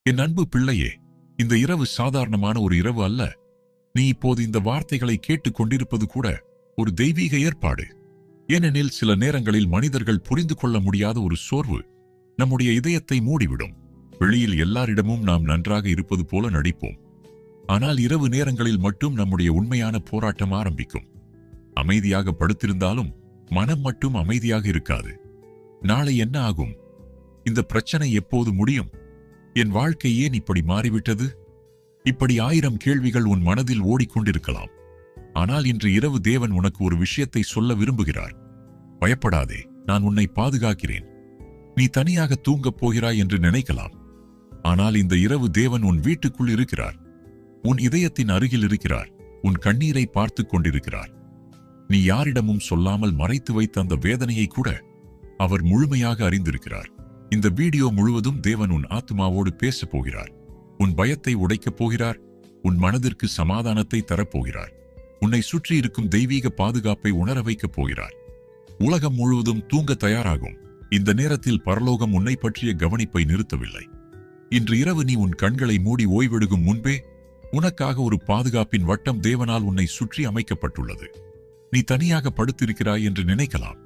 என் அன்பு பிள்ளையே, இந்த இரவு சாதாரணமான ஒரு இரவு அல்ல. நீ இப்போது இந்த வார்த்தைகளை கேட்டுக் கொண்டிருப்பது கூட ஒரு தெய்வீக ஏற்பாடு. ஏனெனில் சில நேரங்களில் மனிதர்கள் புரிந்து கொள்ள முடியாத ஒரு சோர்வு நம்முடைய இதயத்தை மூடிவிடும். வெளியில் எல்லாரிடமும் நாம் நன்றாக இருப்பது போல நடிப்போம். ஆனால் இரவு நேரங்களில் மட்டும் நம்முடைய உண்மையான போராட்டம் ஆரம்பிக்கும். அமைதியாக படுத்திருந்தாலும் மனம் மட்டும் அமைதியாக இருக்காது. நாளை என்ன ஆகும்? இந்த பிரச்சனை எப்போது முடியும்? என் வாழ்க்கை ஏன் இப்படி மாறிவிட்டது? இப்படி 1000 கேள்விகள் உன் மனதில் ஓடிக்கொண்டிருக்கலாம். ஆனால் இன்று இரவு தேவன் உனக்கு ஒரு விஷயத்தை சொல்ல விரும்புகிறார். பயப்படாதே, நான் உன்னை பாதுகாக்கிறேன். நீ தனியாக தூங்கப் போகிறாய் என்று நினைக்கலாம். ஆனால் இந்த இரவு தேவன் உன் வீட்டுக்குள் இருக்கிறார். உன் இதயத்தின் அருகில் இருக்கிறார். உன் கண்ணீரை பார்த்து கொண்டிருக்கிறார். நீ யாரிடமும் சொல்லாமல் மறைத்து வைத்த அந்த வேதனையை கூட அவர் முழுமையாக அறிந்திருக்கிறார். இந்த வீடியோ முழுவதும் தேவன் உன் ஆத்மாவோடு பேசப் போகிறார். உன் பயத்தை உடைக்கப் போகிறார். உன் மனதிற்கு சமாதானத்தை தரப்போகிறார். உன்னை சுற்றி இருக்கும் தெய்வீக பாதுகாப்பை உணர வைக்கப் போகிறார். உலகம் முழுவதும் தூங்க தயாராகும். இந்த நேரத்தில் பரலோகம் உன்னை பற்றிய கவனிப்பை நிறுத்தவில்லை. இன்று இரவு நீ உன் கண்களை மூடி ஓய்வெடுக்கும் முன்பே உனக்காக ஒரு பாதுகாப்பின் வட்டம் தேவனால் உன்னை சுற்றி அமைக்கப்பட்டுள்ளது. நீ தனியாக படுத்திருக்கிறாய் என்று நினைக்கலாம்.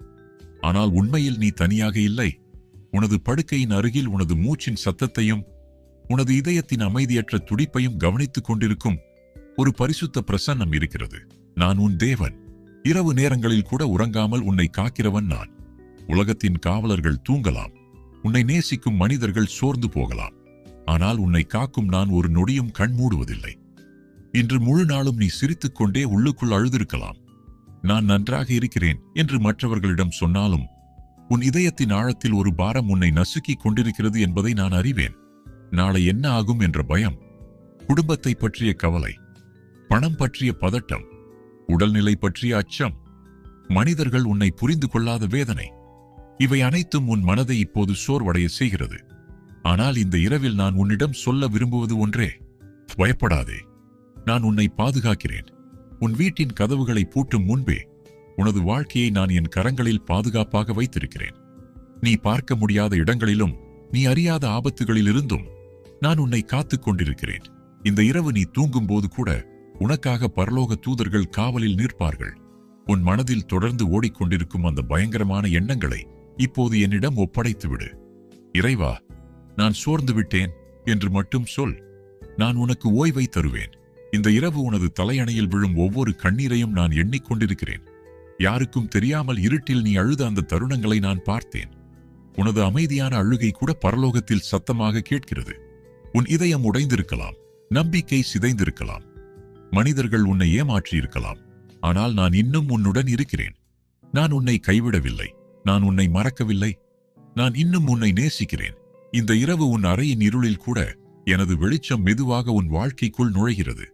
ஆனால் உண்மையில் நீ தனியாக இல்லை. உனது படுக்கையின் அருகில் உனது மூச்சின் சத்தத்தையும் உனது இதயத்தின் அமைதியற்ற துடிப்பையும் கவனித்துக் கொண்டிருக்கும் ஒரு பரிசுத்த பிரசன்னம் இருக்கிறது. நான் உன் தேவன். இரவு நேரங்களில் கூட உறங்காமல் உன்னை காக்கிறவன் நான். உலகத்தின் காவலர்கள் தூங்கலாம். உன்னை நேசிக்கும் மனிதர்கள் சோர்ந்து போகலாம். ஆனால் உன்னை காக்கும் நான் ஒரு நொடியும் கண் மூடுவதில்லை. இன்று முழு நாளும் நீ சிரித்துக் கொண்டே உள்ளுக்குள் அழுதிருக்கலாம். நான் நன்றாக இருக்கிறேன் என்று மற்றவர்களிடம் சொன்னாலும் உன் இதயத்தின் ஆழத்தில் ஒரு பாரம் உன்னை நசுக்கிக் கொண்டிருக்கிறது என்பதை நான் அறிவேன். நாளை என்ன ஆகும் என்ற பயம், குடும்பத்தை பற்றிய கவலை, பணம் பற்றிய பதட்டம், உடல்நிலை பற்றிய அச்சம், மனிதர்கள் உன்னை புரிந்து கொள்ளாத வேதனை, இவை அனைத்தும் உன் மனதை இப்போது சோர்வடைய செய்கிறது. ஆனால் இந்த இரவில் நான் உன்னிடம் சொல்ல விரும்புவது ஒன்றே: பயப்படாதே, நான் உன்னை பாதுகாக்கிறேன். உன் வீட்டின் கதவுகளை பூட்டும் முன்பே உனது வாழ்க்கையை நான் என் கரங்களில் பாதுகாப்பாக வைத்திருக்கிறேன். நீ பார்க்க முடியாத இடங்களிலும் நீ அறியாத ஆபத்துகளிலிருந்தும் நான் உன்னை காத்துக் கொண்டிருக்கிறேன். இந்த இரவு நீ தூங்கும்போது கூட உனக்காக பரலோக தூதர்கள் காவலில் நிற்பார்கள். உன் மனதில் தொடர்ந்து ஓடிக்கொண்டிருக்கும் அந்த பயங்கரமான எண்ணங்களை இப்போது என்னிடம் ஒப்படைத்துவிடு. இறைவா, நான் சோர்ந்து விட்டேன் என்று மட்டும் சொல். நான் உனக்கு ஓய்வை தருவேன். இந்த இரவு உனது தலையணையில் விழும் ஒவ்வொரு கண்ணீரையும் நான் எண்ணிக்கொண்டிருக்கிறேன். யாருக்கும் தெரியாமல் இருட்டில் நீ அழுத அந்த தருணங்களை நான் பார்த்தேன். உனது அமைதியான அழுகை கூட பரலோகத்தில் சத்தமாக கேட்கிறது. உன் இதயம் உடைந்திருக்கலாம். நம்பிக்கை சிதைந்திருக்கலாம். மனிதர்கள் உன்னை ஏமாற்றியிருக்கலாம். ஆனால் நான் இன்னும் உன்னுடன் இருக்கிறேன். நான் உன்னை கைவிடவில்லை. நான் உன்னை மறக்கவில்லை. நான் இன்னும் உன்னை நேசிக்கிறேன். இந்த இரவு உன் அறையின் இருளில் கூட எனது வெளிச்சம் மெதுவாக உன் வாழ்க்கைக்குள் நுழைகிறது.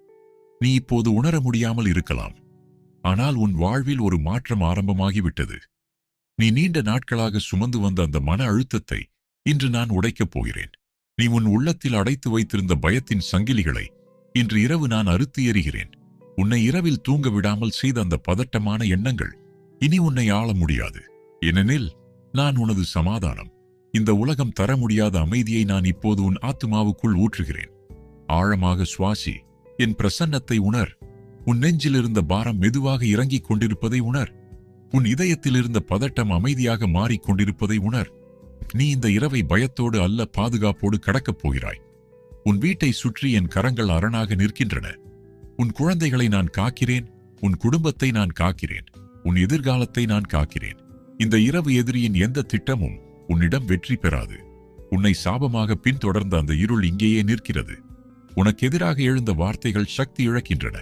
நீ இப்போது உணர முடியாமல் இருக்கலாம். ஆனால் உன் வாழ்வில் ஒரு மாற்றம் ஆரம்பமாகிவிட்டது. நீ நீண்ட நாட்களாக சுமந்து வந்த அந்த மன அழுத்தத்தை இன்று நான் உடைக்கப் போகிறேன். நீ உன் உள்ளத்தில் அடைத்து வைத்திருந்த பயத்தின் சங்கிலிகளை இன்று இரவு நான் அறுத்து எறிகிறேன். உன்னை இரவில் தூங்க விடாமல் செய்த அந்த பதட்டமான எண்ணங்கள் இனி உன்னை ஆள முடியாது. ஏனெனில் நான் உனது சமாதானம், இந்த உலகம் தர முடியாத அமைதியை நான் இப்போது உன் ஆத்துமாவுக்குள் ஊற்றுகிறேன். ஆழமாக சுவாசி. என் பிரசன்னத்தை உணர். உன் நெஞ்சில் இருந்த பாரம் மெதுவாக இறங்கிக் கொண்டிருப்பதை உணர். உன் இதயத்தில் இருந்த பதட்டம் அமைதியாக மாறிக்கொண்டிருப்பதை உணர். நீ இந்த இரவை பயத்தோடு அல்ல, பாதுகாப்போடு கடக்கப் போகிறாய். உன் வீட்டை சுற்றி என் கரங்கள் அரணாக நிற்கின்றன. உன் குழந்தைகளை நான் காக்கிறேன். உன் குடும்பத்தை நான் காக்கிறேன். உன் எதிர்காலத்தை நான் காக்கிறேன். இந்த இரவு எதிரியின் எந்த திட்டமும் உன்னிடம் வெற்றி பெறாது. உன்னை சாபமாக பின்தொடர்ந்த அந்த இருள் இங்கேயே நிற்கிறது. உனக்கு எதிராக எழுந்த வார்த்தைகள் சக்தி இழக்கின்றன.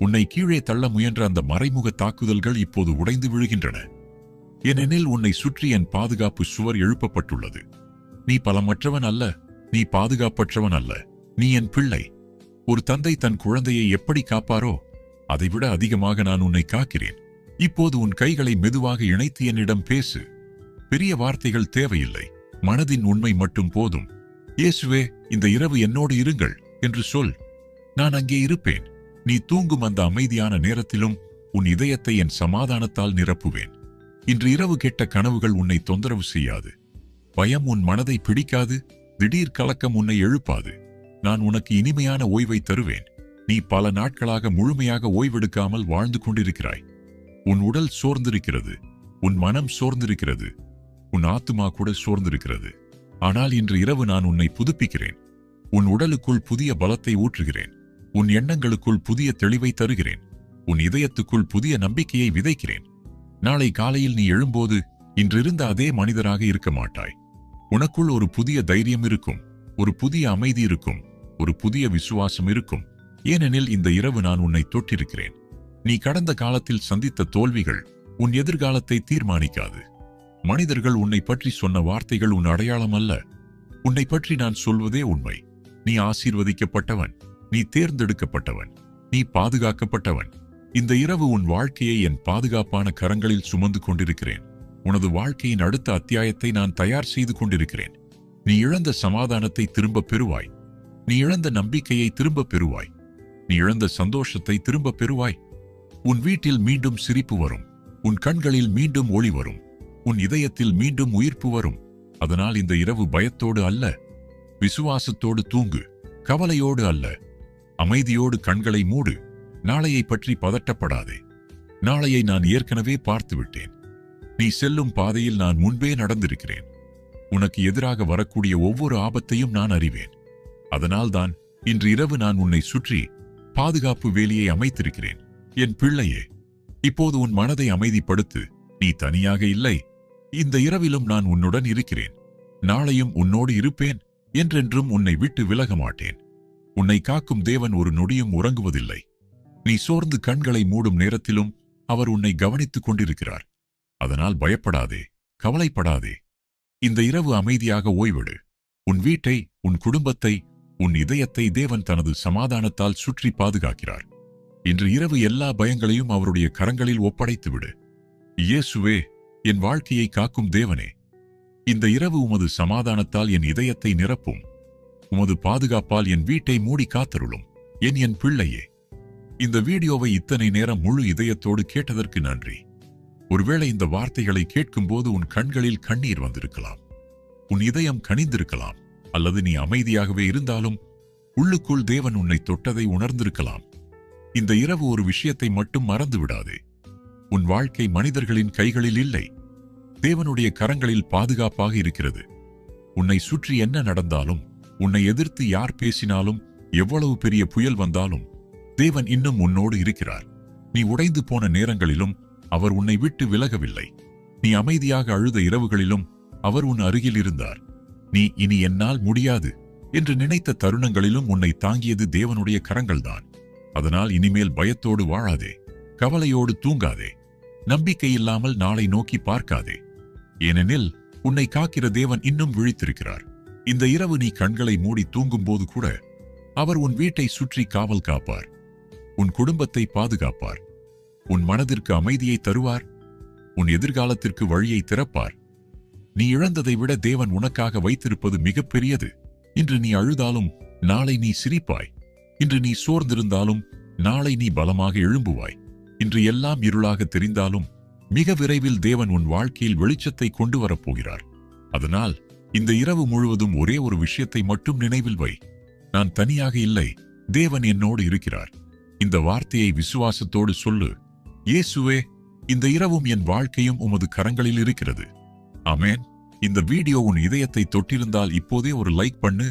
உன்னை கீழே தள்ள முயன்ற அந்த மறைமுக தாக்குதல்கள் இப்போது உடைந்து விழுகின்றன. ஏனெனில் உன்னை சுற்றி என் பாதுகாப்பு சுவர் எழுப்பப்பட்டுள்ளது. நீ பலமற்றவன் அல்ல. நீ பாதுகாப்பற்றவன் அல்ல. நீ என் பிள்ளை. ஒரு தந்தை தன் குழந்தையை எப்படி காப்பாரோ அதைவிட அதிகமாக நான் உன்னை காக்கிறேன். இப்போது உன் கைகளை மெதுவாக இணைத்து என்னிடம் பேசு. பெரிய வார்த்தைகள் தேவையில்லை. மனதின் உண்மை மட்டும் போதும். இயேசுவே, இந்த இரவு என்னோடு இருங்கள் என்று சொல். நான் அங்கே இருப்பேன். நீ தூங்கும் அந்த அமைதியான நேரத்திலும் உன் இதயத்தை என் சமாதானத்தால் நிரப்புவேன். இன்று இரவு கெட்ட கனவுகள் உன்னை தொந்தரவு செய்யாது. பயம் உன் மனதை பிடிக்காது. திடீர் கலக்கம் உன்னை எழுப்பாது. நான் உனக்கு இனிமையான ஓய்வை தருவேன். நீ பல நாட்களாக முழுமையாக ஓய்வெடுக்காமல் வாழ்ந்து கொண்டிருக்கிறாய். உன் உடல் சோர்ந்திருக்கிறது, உன் மனம் சோர்ந்திருக்கிறது, உன் ஆத்துமா கூட சோர்ந்திருக்கிறது. ஆனால் இன்று இரவு நான் உன்னை புதுப்பிக்கிறேன். உன் உடலுக்குள் புதிய பலத்தை ஊற்றுகிறேன். உன் எண்ணங்களுக்குள் புதிய தெளிவை தருகிறேன். உன் இதயத்துக்குள் புதிய நம்பிக்கையை விதைக்கிறேன். நாளை காலையில் நீ எழும்போது இன்றிருந்த அதே மனிதராக இருக்க மாட்டாய். உனக்குள் ஒரு புதிய தைரியம் இருக்கும், ஒரு புதிய அமைதி இருக்கும், ஒரு புதிய விசுவாசம் இருக்கும். ஏனெனில் இந்த இரவு நான் உன்னை தொட்டிருக்கிறேன். நீ கடந்த காலத்தில் சந்தித்த தோல்விகள் உன் எதிர்காலத்தை தீர்மானிக்காது. மனிதர்கள் உன்னை பற்றி சொன்ன வார்த்தைகள் உன் அடையாளம் அல்ல. உன்னை பற்றி நான் சொல்வதே உண்மை. நீ ஆசீர்வதிக்கப்பட்டவன், நீ தேர்ந்தெடுக்கப்பட்டவன், நீ பாதுகாக்கப்பட்டவன். இந்த இரவு உன் வாழ்க்கையை என் பாதுகாப்பான கரங்களில் சுமந்து கொண்டிருக்கிறேன். உனது வாழ்க்கையின் அடுத்த அத்தியாயத்தை நான் தயார் செய்து கொண்டிருக்கிறேன். நீ இழந்த சமாதானத்தை திரும்ப பெறுவாய். நீ இழந்த நம்பிக்கையை திரும்ப பெறுவாய். நீ இழந்த சந்தோஷத்தை திரும்ப பெறுவாய். உன் வீட்டில் மீண்டும் சிரிப்பு வரும். உன் கண்களில் மீண்டும் ஒளி வரும். உன் இதயத்தில் மீண்டும் உயிர்ப்பு வரும். அதனால் இந்த இரவு பயத்தோடு அல்ல, விசுவாசத்தோடு தூங்கு. கவலையோடு அல்ல, அமைதியோடு கண்களை மூடு. நாளையை பற்றி பதட்டப்படாதே. நாளையை நான் ஏற்கனவே பார்த்துவிட்டேன். நீ செல்லும் பாதையில் நான் முன்பே நடந்திருக்கிறேன். உனக்கு எதிராக வரக்கூடிய ஒவ்வொரு ஆபத்தையும் நான் அறிவேன். அதனால்தான் இன்று இரவு நான் உன்னை சுற்றி பாதுகாப்பு வேலியை அமைத்திருக்கிறேன். என் பிள்ளையே, இப்போது உன் மனதை அமைதிப்படுத்து. நீ தனியாக இல்லை. இந்த இரவிலும் நான் உன்னுடன் இருக்கிறேன். நாளையும் உன்னோடு இருப்பேன். என்றென்றும் உன்னை விட்டு விலக மாட்டேன். உன்னை காக்கும் தேவன் ஒரு நொடியும் உறங்குவதில்லை. நீ சோர்ந்து கண்களை மூடும் நேரத்திலும் அவர் உன்னை கவனித்துக் கொண்டிருக்கிறார். அதனால் பயப்படாதே, கவலைப்படாதே. இந்த இரவு அமைதியாக ஓய்வெடு. உன் வீட்டை, உன் குடும்பத்தை, உன் இதயத்தை தேவன் தனது சமாதானத்தால் சுற்றி பாதுகாக்கிறார். இன்று இரவு எல்லா பயங்களையும் அவருடைய கரங்களில் ஒப்படைத்துவிடு. இயேசுவே, என் வாழ்க்கையை காக்கும் தேவனே, இந்த இரவு உமது சமாதானத்தால் என் இதயத்தை நிரப்பும். உமது பாதுகாப்பால் என் வீட்டை மூடி காத்தருளும். என் பிள்ளையே, இந்த வீடியோவை இத்தனை நேரம் முழு இதயத்தோடு கேட்டதற்கு நன்றி. ஒருவேளை இந்த வார்த்தைகளை கேட்கும்போது உன் கண்களில் கண்ணீர் வந்திருக்கலாம், உன் இதயம் கனிந்திருக்கலாம், அல்லது நீ அமைதியாகவே இருந்தாலும் உள்ளுக்குள் தேவன் உன்னை தொட்டதை உணர்ந்திருக்கலாம். இந்த இரவு ஒரு விஷயத்தை மட்டும் மறந்து விடாதே. உன் வாழ்க்கை மனிதர்களின் கைகளில் இல்லை, தேவனுடைய கரங்களில் பாதுகாப்பாக இருக்கிறது. உன்னை சுற்றி என்ன நடந்தாலும், உன்னை எதிர்த்து யார் பேசினாலும், எவ்வளவு பெரிய புயல் வந்தாலும் தேவன் இன்னும் உன்னோடு இருக்கிறார். நீ உடைந்து போன நேரங்களிலும் அவர் உன்னை விட்டு விலகவில்லை. நீ அமைதியாக அழுத இரவுகளிலும் அவர் உன் அருகில் இருந்தார். நீ இனி என்னால் முடியாது என்று நினைத்த தருணங்களிலும் உன்னை தாங்கியது தேவனுடைய கரங்கள்தான். அதனால் இனிமேல் பயத்தோடு வாழாதே, கவலையோடு தூங்காதே, நம்பிக்கையில்லாமல் நாளை நோக்கி பார்க்காதே. ஏனெனில் உன்னை காக்கிற தேவன் இன்னும் விழித்திருக்கிறார். இந்த இரவு நீ கண்களை மூடி தூங்கும்போது கூட அவர் உன் வீட்டை சுற்றி காவல் காப்பார், உன் குடும்பத்தை பாதுகாப்பார், உன் மனதிற்கு அமைதியை தருவார், உன் எதிர்காலத்திற்கு வழியை திறப்பார். நீ இழந்ததை விட தேவன் உனக்காக வைத்திருப்பது மிகப்பெரியது. இன்று நீ அழுதாலும் நாளை நீ சிரிப்பாய். இன்று நீ சோர்ந்திருந்தாலும் நாளை நீ பலமாக எழும்புவாய். இன்று எல்லாம் இருளாக தெரிந்தாலும் மிக விரைவில் தேவன் உன் வாழ்க்கையில் வெளிச்சத்தை கொண்டு வரப்போகிறார். அதனால் இந்த இரவு முழுவதும் ஒரே ஒரு விஷயத்தை மட்டும் நினைவில் வை. நான் தனியாக இல்லை, தேவன் என்னோடு இருக்கிறார். இந்த வார்த்தையை விசுவாசத்தோடு சொல்லு. இயேசுவே, இந்த இரவும் என் வாழ்க்கையும் உமது கரங்களில் இருக்கிறது. ஆமென். இந்த வீடியோ உன் இதயத்தை தொட்டிருந்தால் இப்போதே ஒரு லைக் பண்ணு.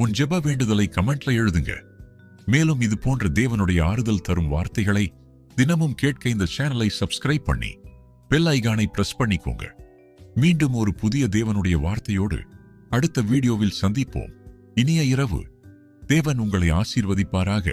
உன் ஜெப வேண்டுதலை கமெண்ட்ல எழுதுங்க. மேலும் இது போன்ற தேவனுடைய ஆறுதல் தரும் வார்த்தைகளை தினமும் கேட்க இந்த சேனலை சப்ஸ்கிரைப் பண்ணி பெல் ஐகானை பிரஸ் பண்ணிக்கோங்க. மீண்டும் ஒரு புதிய தேவனுடைய வார்த்தையோடு அடுத்த வீடியோவில் சந்திப்போம். இனிய இரவு. தேவன் உங்களை ஆசீர்வதிப்பாராக.